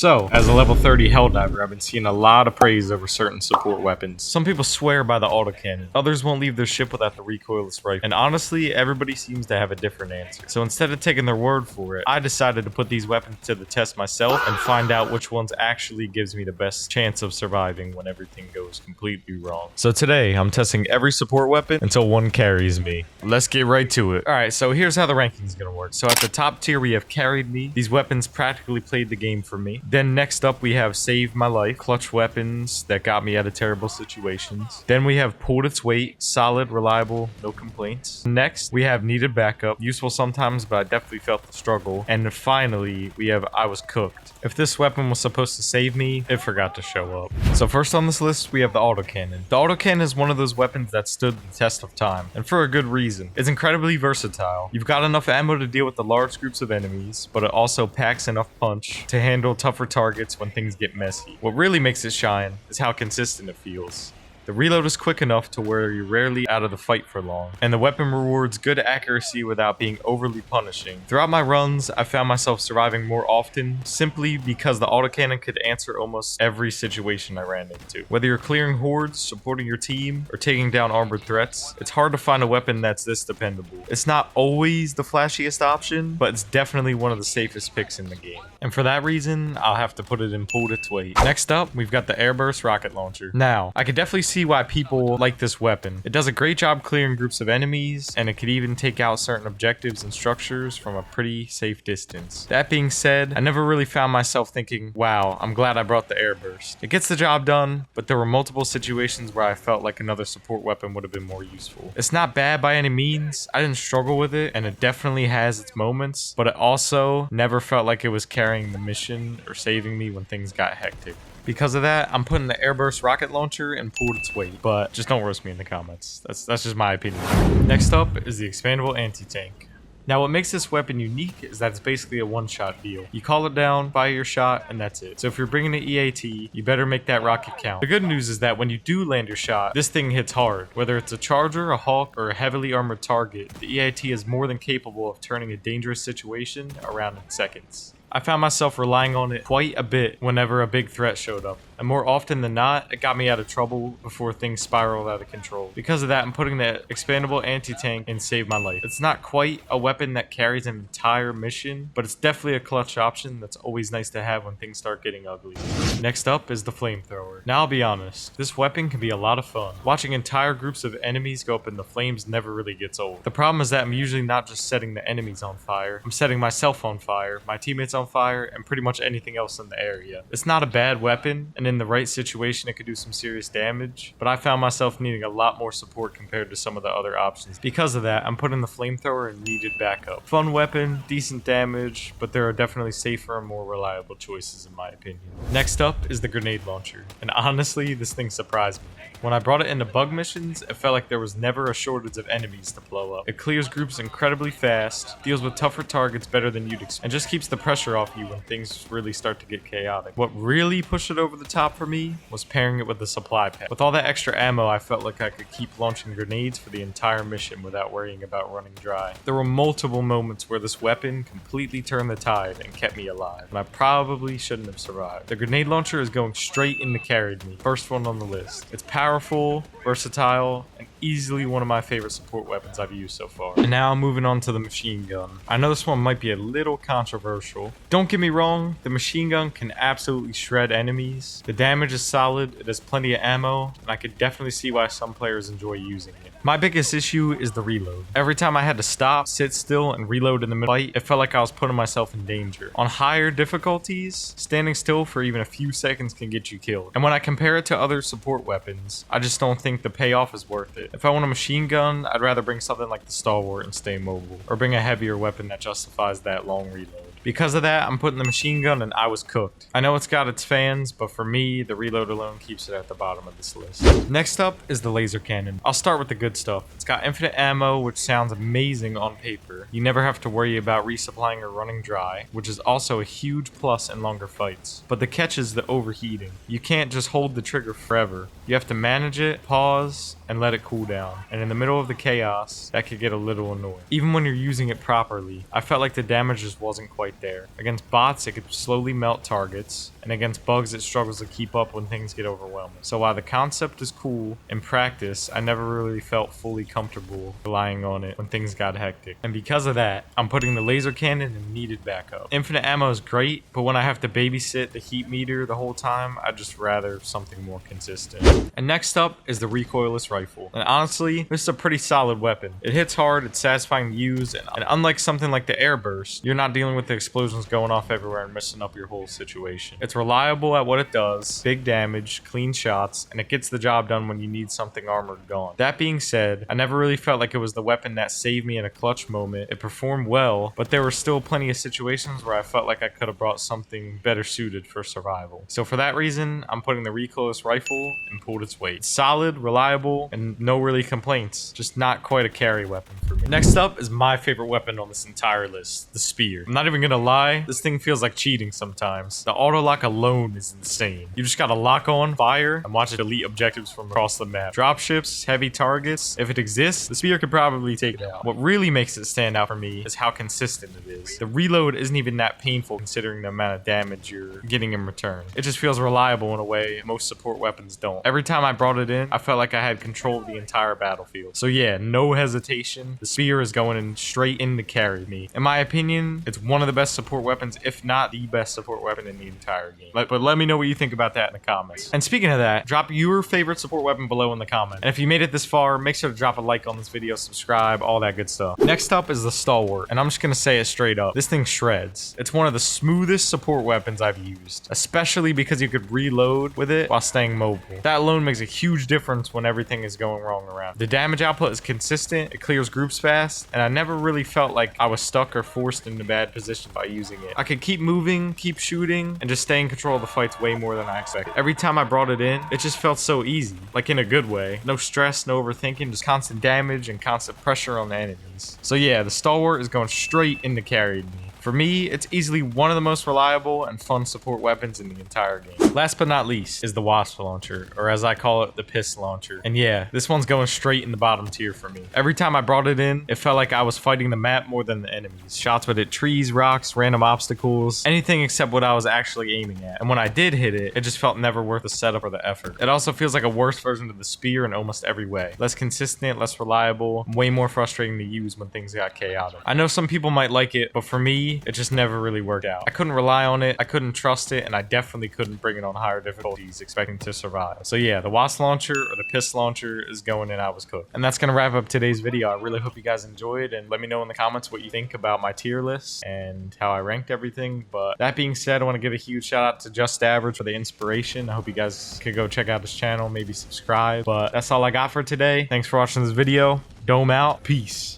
So, as a level 30 Helldiver, I've been seeing a lot of praise over certain support weapons. Some people swear by the Autocannon, others won't leave their ship without the Recoilless rifle, and honestly, everybody seems to have a different answer. So instead of taking their word for it, I decided to put these weapons to the test myself and find out which ones actually gives me the best chance of surviving when everything goes completely wrong. So today, I'm testing every support weapon until one carries me. Let's get right to it. Alright, so here's how the ranking is gonna work. So at the top tier, we have carried me. These weapons practically played the game for me. Then next up, we have saved my life, clutch weapons that got me out of terrible situations. Then we have pulled its weight, solid, reliable, no complaints. Next, we have needed backup, useful sometimes, but I definitely felt the struggle. And finally, we have I was cooked. If this weapon was supposed to save me, it forgot to show up. So first on this list, we have the Autocannon. The Autocannon is one of those weapons that stood the test of time, and for a good reason. It's incredibly versatile. You've got enough ammo to deal with the large groups of enemies, but it also packs enough punch to handle tougher targets when things get messy. What really makes it shine is how consistent it feels. The reload is quick enough to where you're rarely out of the fight for long, and the weapon rewards good accuracy without being overly punishing. Throughout my runs, I found myself surviving more often simply because the Autocannon could answer almost every situation I ran into. Whether you're clearing hordes, supporting your team, or taking down armored threats, it's hard to find a weapon that's this dependable. It's not always the flashiest option, but it's definitely one of the safest picks in the game. And for that reason, I'll have to put it in pulled its weight. Next up, we've got the Airburst rocket launcher. Now, I could definitely see why people like this weapon. It does a great job clearing groups of enemies, and it could even take out certain objectives and structures from a pretty safe distance. That being said, I never really found myself thinking, wow, I'm glad I brought the Airburst. It gets the job done, but there were multiple situations where I felt like another support weapon would have been more useful. It's not bad by any means. I didn't struggle with it, and it definitely has its moments, but it also never felt like it was carrying the mission or saving me when things got hectic. Because of that, I'm putting the Airburst rocket launcher and pulled its weight, but just don't roast me in the comments. That's just my opinion. Next up is the Expandable anti-tank. Now, what makes this weapon unique is that it's basically a one-shot deal. You call it down, fire your shot, and that's it. So if you're bringing an EAT, you better make that rocket count. The good news is that when you do land your shot, this thing hits hard. Whether it's a charger, a Hawk, or a heavily armored target, the EAT is more than capable of turning a dangerous situation around in seconds. I found myself relying on it quite a bit whenever a big threat showed up, and more often than not, it got me out of trouble before things spiraled out of control. Because of that, I'm putting the Expandable anti-tank and saved my life. It's not quite a weapon that carries an entire mission, but it's definitely a clutch option that's always nice to have when things start getting ugly. Next up is the Flamethrower. Now I'll be honest, this weapon can be a lot of fun. Watching entire groups of enemies go up in the flames never really gets old. The problem is that I'm usually not just setting the enemies on fire, I'm setting myself on fire, my teammates on fire, and pretty much anything else in the area. It's not a bad weapon, and in the right situation it could do some serious damage, but I found myself needing a lot more support compared to some of the other options. Because of that, I'm putting the Flamethrower and needed backup. Fun weapon, decent damage, but there are definitely safer and more reliable choices in my opinion. Next up is the grenade launcher, and honestly, this thing surprised me. When I brought it into bug missions, it felt like there was never a shortage of enemies to blow up. It clears groups incredibly fast, deals with tougher targets better than you'd expect, and just keeps the pressure off you when things really start to get chaotic. What really pushed it over the top for me was pairing it with the supply pack. With all that extra ammo, I felt like I could keep launching grenades for the entire mission without worrying about running dry. There were multiple moments where this weapon completely turned the tide and kept me alive, and I probably shouldn't have survived. The grenade launcher is going straight into carried me, first one on the list. It's powerful, versatile, and easily one of my favorite support weapons I've used so far. And now moving on to the machine gun. I know this one might be a little controversial. Don't get me wrong, the machine gun can absolutely shred enemies. The damage is solid, it has plenty of ammo, and I could definitely see why some players enjoy using it. My biggest issue is the reload. Every time I had to stop, sit still, and reload in the middle of the fight, it felt like I was putting myself in danger. On higher difficulties, standing still for even a few seconds can get you killed. And when I compare it to other support weapons, I just don't think the payoff is worth it. If I want a machine gun, I'd rather bring something like the Stalwart and stay mobile, or bring a heavier weapon that justifies that long reload. Because of that, I'm putting the machine gun and I was cooked. I know it's got its fans, but for me, the reload alone keeps it at the bottom of this list. Next up is the laser cannon. I'll start with the good stuff. It's got infinite ammo, which sounds amazing on paper. You never have to worry about resupplying or running dry, which is also a huge plus in longer fights. But the catch is the overheating. You can't just hold the trigger forever. You have to manage it, pause, and let it cool down. And in the middle of the chaos, that could get a little annoying. Even when you're using it properly, I felt like the damage just wasn't quite right there. Against bots, it could slowly melt targets, and against bugs, it struggles to keep up when things get overwhelming. So while the concept is cool, in practice, I never really felt fully comfortable relying on it when things got hectic. And because of that, I'm putting the laser cannon in needed backup. Infinite ammo is great, but when I have to babysit the heat meter the whole time, I'd just rather something more consistent. And next up is the recoilless rifle. And honestly, this is a pretty solid weapon. It hits hard, it's satisfying to use, and unlike something like the Airburst, you're not dealing with the explosions going off everywhere and messing up your whole situation. It's reliable at what it does, big damage, clean shots, and it gets the job done when you need something armored gone. That being said, I never really felt like it was the weapon that saved me in a clutch moment. It performed well, but there were still plenty of situations where I felt like I could have brought something better suited for survival. So for that reason, I'm putting the recoilless rifle and pulled its weight. It's solid, reliable, and no really complaints. Just not quite a carry weapon for me. Next up is my favorite weapon on this entire list, the spear. I'm not even gonna lie, this thing feels like cheating sometimes. The auto lock alone is insane. You just gotta lock on, fire, and watch it delete objectives from across the map. Dropships, heavy targets, if it exists, the spear could probably take it out. What really makes it stand out for me is how consistent it is. The reload isn't even that painful considering the amount of damage you're getting in return. It just feels reliable in a way most support weapons don't. Every time I brought it in, I felt like I had control of the entire battlefield. So yeah, no hesitation. The spear is going in straight in to carry me. In my opinion, it's one of the best support weapons, if not the best support weapon in the entire game. But let me know what you think about that in the comments. And speaking of that, drop your favorite support weapon below in the comments. And if you made it this far, make sure to drop a like on this video, subscribe, all that good stuff. Next up is the Stalwart, and I'm just gonna say it straight up. This thing shreds. It's one of the smoothest support weapons I've used, especially because you could reload with it while staying mobile. That alone makes a huge difference when everything is going wrong around. The damage output is consistent, it clears groups fast, and I never really felt like I was stuck or forced into bad position by using it. I could keep moving, keep shooting, and just stay in control of the fights way more than I expected. Every time I brought it in, it just felt so easy, like in a good way. No stress, no overthinking, just constant damage and constant pressure on the enemies. So yeah, the Stalwart is going straight into carrying me. For me, it's easily one of the most reliable and fun support weapons in the entire game. Last but not least is the Wasp launcher, or as I call it, the piss launcher. And yeah, this one's going straight in the bottom tier for me. Every time I brought it in, it felt like I was fighting the map more than the enemies. Shots would hit trees, rocks, random obstacles, anything except what I was actually aiming at. And when I did hit it, it just felt never worth the setup or the effort. It also feels like a worse version of the spear in almost every way. Less consistent, less reliable, way more frustrating to use when things got chaotic. I know some people might like it, but for me, it just never really worked out. I couldn't rely on it, I couldn't trust it, and I definitely couldn't bring it on higher difficulties expecting to survive. So yeah, the Wasp launcher or the piss launcher is going in. I was cooked. And that's gonna wrap up today's video. I really hope you guys enjoyed, and let me know in the comments what you think about my tier list and how I ranked everything. But that being said, I want to give a huge shout out to Just Average for the inspiration. I hope you guys could go check out his channel, maybe subscribe. But that's all I got for today. Thanks for watching this video. Dome out. Peace.